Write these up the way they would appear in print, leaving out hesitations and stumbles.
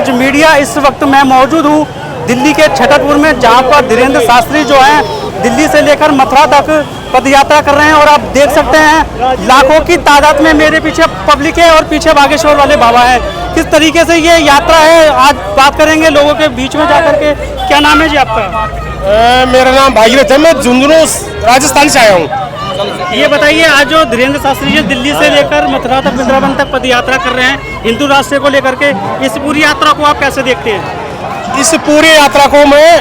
आज मीडिया इस वक्त मैं मौजूद हूँ दिल्ली के छतरपुर में, जहाँ पर धीरेन्द्र शास्त्री जो हैं दिल्ली से लेकर मथुरा तक पदयात्रा कर रहे हैं। और आप देख सकते हैं लाखों की तादाद में मेरे पीछे पब्लिक है और पीछे बागेश्वर वाले बाबा हैं। किस तरीके से ये यात्रा है आज बात करेंगे लोगों के बीच में जाकर के। क्या नाम है जी आपका? मेरा नाम भागीरथ है, मैं झुंझुनू राजस्थान से आया हूँ। ये बताइए, आज जो धीरेन्द्र शास्त्री जी दिल्ली से लेकर मथुरा तक वृंदावन तक पदयात्रा कर रहे हैं हिंदू राष्ट्र को लेकर के, इस पूरी यात्रा को आप कैसे देखते हैं? इस पूरी यात्रा को मैं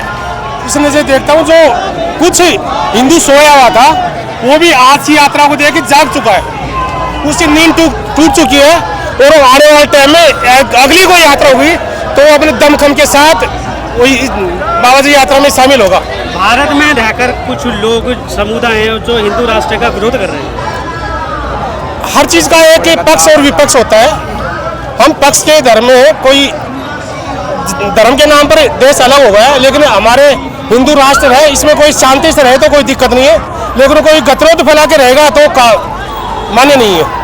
इसमें से देखता हूँ, जो कुछ हिंदू सोया हुआ था वो भी आज की यात्रा को देख के जाग चुका है, उसकी नींद टूट चुकी है। और आने वाले टाइम में अगली कोई यात्रा हुई तो अपने दमखम के साथ वही बाबा जी यात्रा में शामिल होगा। भारत में रहकर कुछ लोग समुदाय हैं जो हिंदू राष्ट्र का विरोध कर रहे हैं। हर चीज का एक पक्ष और विपक्ष होता है। हम पक्ष के धर्म में, कोई धर्म के नाम पर देश अलग हो गया है, लेकिन हमारे हिंदू राष्ट्र है, इसमें कोई शांति से रहे तो कोई दिक्कत नहीं है, लेकिन कोई गतिरोध फैला के रहेगा तो मान्य नहीं है।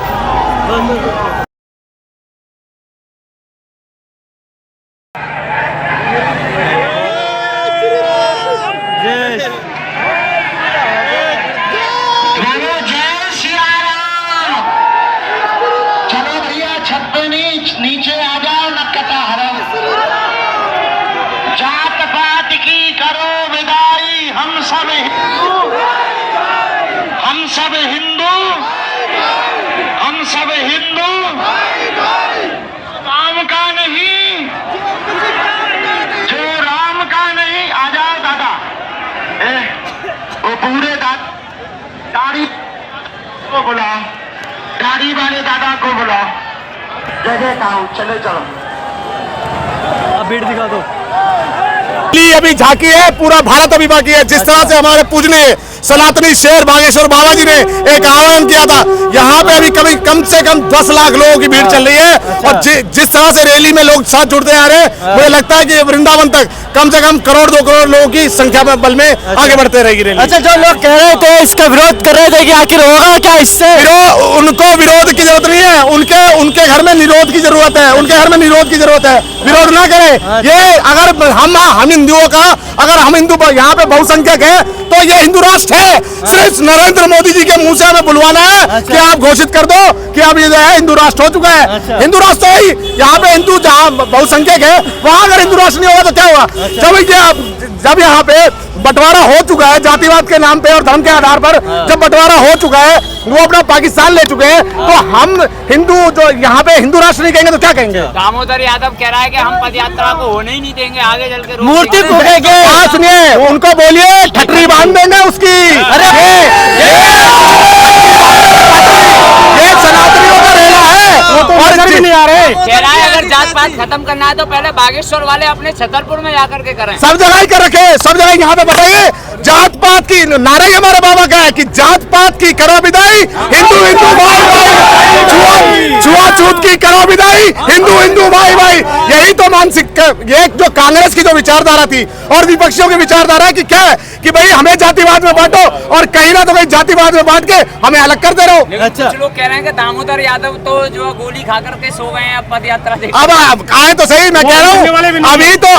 नीचे आ जाओ, नक्कता हराओ, जात पात की करो विदाई, हम सब हिंदू, हम सब हिंदू, हम सब हिंदू, राम का नहीं, जो राम का नहीं। आ जाओ दादा, वो पूरे दाढ़ी को बुलाओ, दाढ़ी वाले दादा को बुलाओ, जगह कहाँ? चले चलो, अब भीड़ दिखा दो। अभी झांकी है, पूरा भारत अभी बाकी है। जिस तरह से हमारे पूजनीय सनातनी शेर बागेश्वर बाबा जी ने एक आह्वान किया था, यहाँ पे अभी कम से कम 10 लाख लोगों की भीड़ चल रही है। और जिस तरह से रैली में लोग साथ जुड़ते आ रहे हैं, मुझे लगता है कि वृंदावन तक कम से कम 1-2 करोड़ लोगों की संख्या में बल में आगे बढ़ते रहेगी रैली। अच्छा, जो लोग कह रहे थे इसका विरोध कर रहे थे कि आखिर होगा क्या इससे? उनको विरोध की जरूरत नहीं है, उनके घर में निरोध की जरूरत है, उनके घर में निरोध की जरूरत है। विरोध ना करें। ये अगर हम हिंदुओं का, अगर हम हिंदू यहाँ पे बहुसंख्यक है तो ये हिंदू राष्ट्र है। सिर्फ नरेंद्र मोदी जी के मुंह से हमें बुलवाना है कि आप घोषित कर दो कि अब ये जो है हिंदू राष्ट्र हो चुका है। हिंदू राष्ट्र ही यहाँ पे हिंदू जहाँ बहुसंख्यक है वहां अगर हिंदू राष्ट्र नहीं होगा तो क्या हुआ? जब यहाँ पे बंटवारा हो चुका है जातिवाद के नाम पे और धर्म के आधार पर, जब बंटवारा हो चुका है, वो अपना पाकिस्तान ले चुके हैं, तो हम हिंदू जो यहाँ पे हिंदू राष्ट्र नहीं कहेंगे तो क्या कहेंगे? दामोदर यादव कह रहा है कि हम पदयात्रा को होने ही नहीं देंगे, आगे चल के मूर्ति फूकेंगे। सुनिए, उनको बोलिए ठटरी बांध देंगे उसकी। अरे ये सनातनियों का रेला है, वो तो नजर भी नहीं आ रहे। कह रहा है अगर जात पात खत्म करना है तो पहले बागेश्वर वाले अपने छतरपुर में जाकर के करें। सब जगह ही कर रखे, सब जगह यहाँ पे बताइए जात पात की नारा ही हमारा बाबा का है कि जात पात की करो विदाई, हिंदू हिंदू भाई भाई, छुआछूत की करो विदाई, हिंदू हिंदू भाई भाई। यही तो मानसिक, ये जो कांग्रेस की जो विचारधारा थी और विपक्षियों की विचारधारा की क्या है कि भाई हमें जातिवाद में बांटो और कहीं ना तो कहीं जातिवाद में बांट के हमें अलग करते रहो। अच्छा, कुछ लोग कह रहे हैं कि दामोदर यादव तो जो गोली खा करके सो गए हैं, अब पदयात्रा देख। अब आए तो सही, मैं कह रहा हूँ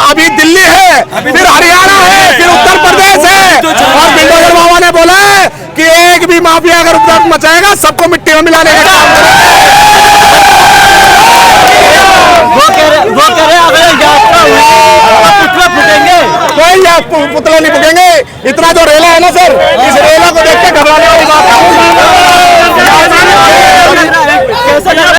अभी दिल्ली है, फिर हरियाणा है, फिर उत्तर प्रदेश है, और बिल्डोजर बाबा ने बोला है कि एक भी माफिया अगर उपद्रव मचाएगा सबको मिट्टी में मिलाने का काम करेगा। वो कह रहे अगर यात्रा हुई पुतला फूकेंगे। कोई पुतला नहीं फूकेंगे। इतना जो रेला है ना सर, इस रेला को देख के घबराने वाली बात है।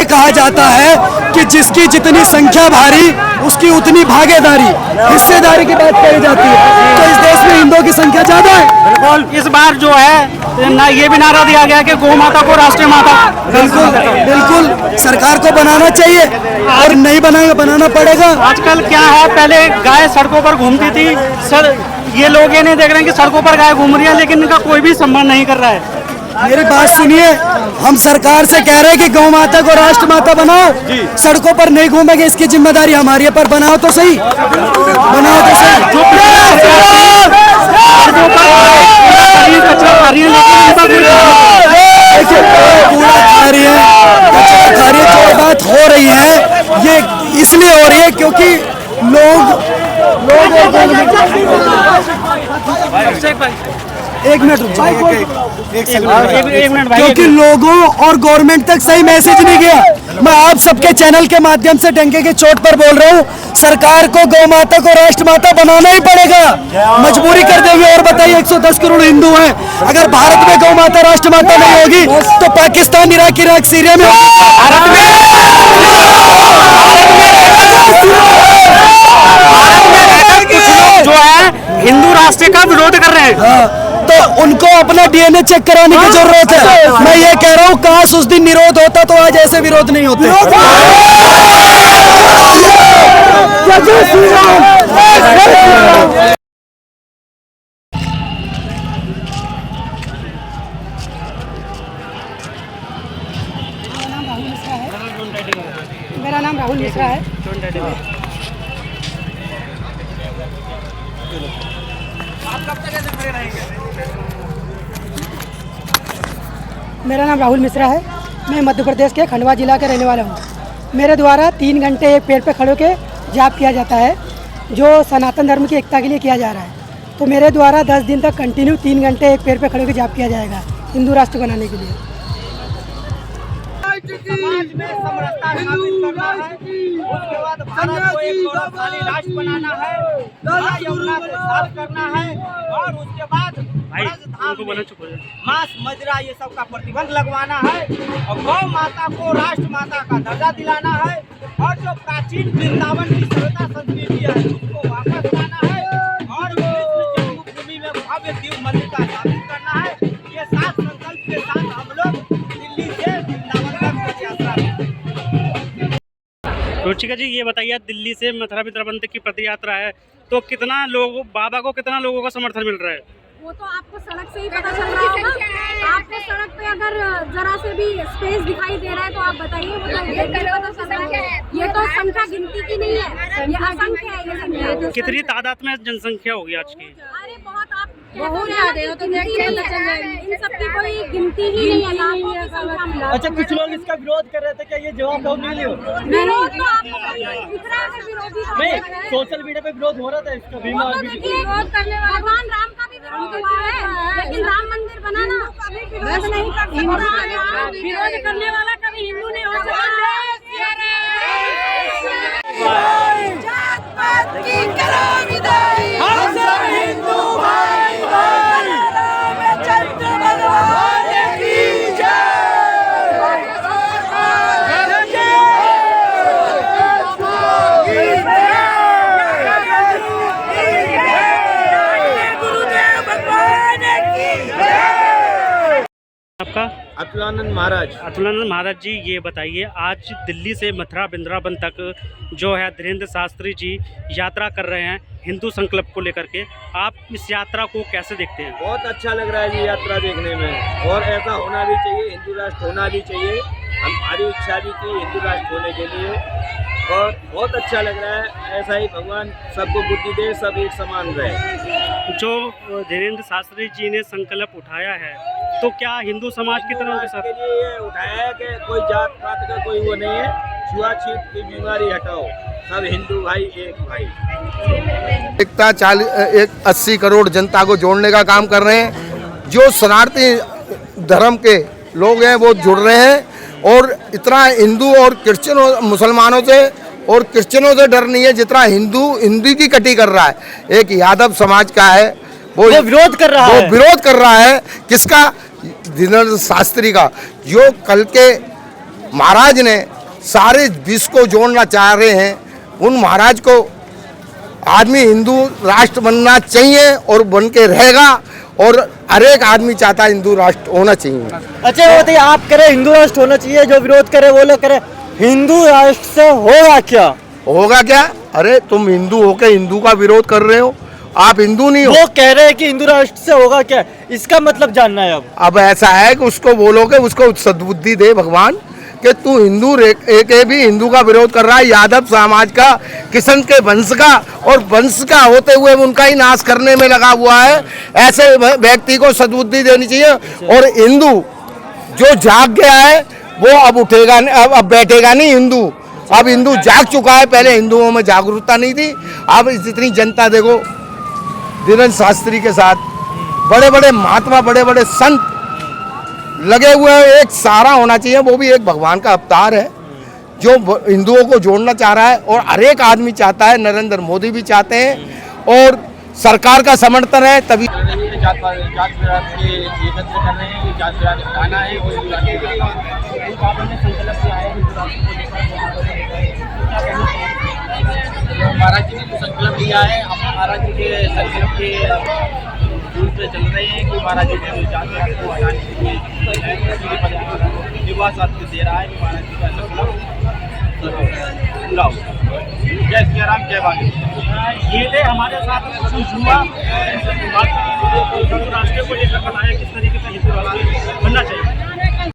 कहा जाता है कि जिसकी जितनी संख्या भारी उसकी उतनी भागीदारी, हिस्सेदारी की बात कही जाती है। तो इस देश में हिंदुओं की संख्या ज्यादा है। बिल्कुल, इस बार जो है ना ये भी नारा दिया गया कि गौ माता को राष्ट्रीय माता। बिल्कुल सरकार को बनाना चाहिए और नहीं बनाना पड़ेगा। आजकल क्या है, पहले गाय सड़कों पर घूमती थी सर, ये लोग ये नहीं देख रहे हैं कि सड़कों पर गाय घूम रही है, लेकिन इनका कोई भी सम्मान नहीं कर रहा है। मेरी बात सुनिए, हम सरकार से कह रहे हैं कि गौ माता को राष्ट्र माता बनाओ, सड़कों पर नहीं घूमेंगे, इसकी जिम्मेदारी हमारी है, पर बनाओ तो सही, बनाओ तो सही। कचरा खा रही है, जो बात हो रही है ये इसलिए हो हो रही है क्योंकि लोग एक मिनट क्योंकि लोगों और गवर्नमेंट तक सही मैसेज नहीं गया। मैं आप सबके चैनल के माध्यम से डंके की चोट पर बोल रहा हूँ, सरकार को गौ माता को राष्ट्र माता बनाना ही पड़ेगा, मजबूरी कर देंगे। और बताइए 110 करोड़ हिंदू हैं, अगर भारत में गौ माता राष्ट्र माता नहीं होगी तो पाकिस्तान, इराक, सीरिया में जो है हिंदू राष्ट्र का विरोध कर रहे हैं, तो उनको अपना डीएनए चेक कराने की जरूरत है। मैं ये कह रहा हूँ, काश उस दिन निरोध होता तो आज ऐसे विरोध नहीं होते। मेरा नाम राहुल मिश्रा है। मेरा नाम राहुल मिश्रा है। मैं मध्य प्रदेश के खंडवा जिला का रहने वाला हूँ। मेरे द्वारा 3 घंटे एक पेड़ पर खड़े होकर जाप किया जाता है, जो सनातन धर्म की एकता के लिए किया जा रहा है। तो मेरे द्वारा 10 दिन तक कंटिन्यू 3 घंटे एक पेड़ पर खड़े होकर जाप किया जाएगा हिंदू राष्ट्र बनाने के लिए। समाज में समरसता स्थापित करना है, उसके बाद भारत को एक गौरवशाली राष्ट्र बनाना है, यमुना को साफ करना है, और उसके बाद मांस मदिरा ये सब का प्रतिबंध लगवाना है, और गौ माता को राष्ट्र माता का दर्जा दिलाना है, और जो प्राचीन वृंदावन की सभ्यता संस्कृति है उसको वापस लाना है, और कृष्ण जन्मभूमि में भव्य शिव मंदिर का स्थापित करना है। ये 7 संकल्प के साथ हम लोग दिल्ली से वृंदावन तक यात्रा में। रुचिका जी, ये बताइए, दिल्ली से मथुरा वृंदावन तक की पद यात्रा है, तो कितना लोग, बाबा को कितना लोगों का समर्थन मिल रहा है? वो तो आपको सड़क से ही पता चल रहा होगा। आपको सड़क पे अगर जरा से भी स्पेस दिखाई दे रहा है तो आप बताइए, वो तो ये पता चल रहा है। ये तो संख्या गिनती की नहीं है, ये असंख्य है। ये संख्या कितनी तादाद में जनसंख्या होगी आज की? अरे बहुत, आप बहुत ज्यादा है, तो इन सब की कोई गिनती ही नहीं है, लाखों की संख्या में। अच्छा, कुछ लोग इसका विरोध कर रहे थे, क्या ये जवाब नहीं लियो? विरोध तो आपको दिख रहा है, विरोधी नहीं, सोशल मीडिया पे विरोध हो रहा था इसका भी। विरोध करने वाले भगवान राम का भी विरोध हुआ है, लेकिन राम मंदिर बनाना विरोध नहीं कर सकता। विरोध करने वाला कभी हिंदू नहीं हो सकता। आपका? अतुलानंद महाराज। अतुलानंद महाराज जी, ये बताइए, आज दिल्ली से मथुरा वृंदावन तक जो है धीरेन्द्र शास्त्री जी यात्रा कर रहे हैं हिंदू संकल्प को लेकर के, आप इस यात्रा को कैसे देखते हैं? बहुत अच्छा लग रहा है ये यात्रा देखने में, और ऐसा होना भी चाहिए, हिंदू राष्ट्र होना भी चाहिए। हमारी इच्छा भी थी हिंदू राष्ट्र होने के लिए, और बहुत अच्छा लग रहा है। ऐसा ही भगवान सबको बुद्धि दे, सब एक समान रहे। जो धीरेन्द्र शास्त्री जी ने संकल्प उठाया है, तो क्या हिंदू समाज की तरह के साथ के लिए ये उठाया है कि कोई जात पात का कोई वो नहीं है, छुआछूत की बीमारी हटाओ, सब हिंदू भाई एक भाई। एकता 80 करोड़ जनता को जोड़ने का काम कर रहे हैं। जो सनातनी धर्म के लोग हैं वो जुड़ रहे हैं, और इतना हिंदू और क्रिश्चियनों, मुसलमानों से और क्रिश्चियनों से डर नहीं है जितना हिंदू की कटी कर रहा है। एक यादव समाज का है, वो विरोध कर रहा है। वो विरोध कर रहा है किसका? धीरेन्द्र शास्त्री का, जो कल के महाराज ने सारे विश्व को जोड़ना चाह रहे हैं। उन महाराज को आदमी हिंदू राष्ट्र बनना चाहिए, और बन के रहेगा, और हर एक आदमी चाहता है हिंदू राष्ट्र होना चाहिए। अच्छा, वो बताइए, आप करें हिंदू राष्ट्र होना चाहिए, जो विरोध करे वो लोग करें हिंदू राष्ट्र से होगा क्या? होगा क्या? अरे तुम हिंदू होके हिंदू का विरोध कर रहे हो, आप हिंदू नहीं हो। वो कह रहे हैं कि हिंदू राष्ट्र से होगा क्या, इसका मतलब जानना है। अब ऐसा है कि उसको बोलोगे, उसको सद्बुद्धि दे भगवान कि तू हिंदू एक भी हिंदू का विरोध कर रहा है, यादव समाज का, किशन के वंश का, और वंश का होते हुए उनका ही नाश करने में लगा हुआ है। ऐसे व्यक्ति को सद्बुद्धि देनी चाहिए। और हिंदू जो जाग गया है वो अब उठेगा, अब बैठेगा नहीं हिंदू। अब हिंदू जाग चुका है, पहले हिंदुओं में जागरूकता नहीं थी। अब जितनी जनता देखो धीरेन्द्र शास्त्री के साथ बड़े बड़े महात्मा, बड़े बड़े संत लगे हुए हैं। एक सहारा होना चाहिए, वो भी एक भगवान का अवतार है जो हिंदुओं को जोड़ना चाह रहा है और हर एक आदमी चाहता है, नरेंद्र मोदी भी चाहते हैं और सरकार का समर्थन है, तभी जात विरासत के एकत्र कर रहे हैं, जात विरासत हटाना है और महाराज जी ने जो संकल्प लिया है, हम महाराज जी के संकल्प के रूप पे चल रहे हैं कि महाराज जी ने जात विरासत को हटाने के लिए निवास दे रहा है, महाराज जी का संकल्प पूरा हो। जय श्री राम, जय बागेश्वर। ये थे हमारे साथ कुछ हुआ राष्ट्र को लेकर बताया किस तरीके से हिंदू राष्ट्र बनना चाहिए।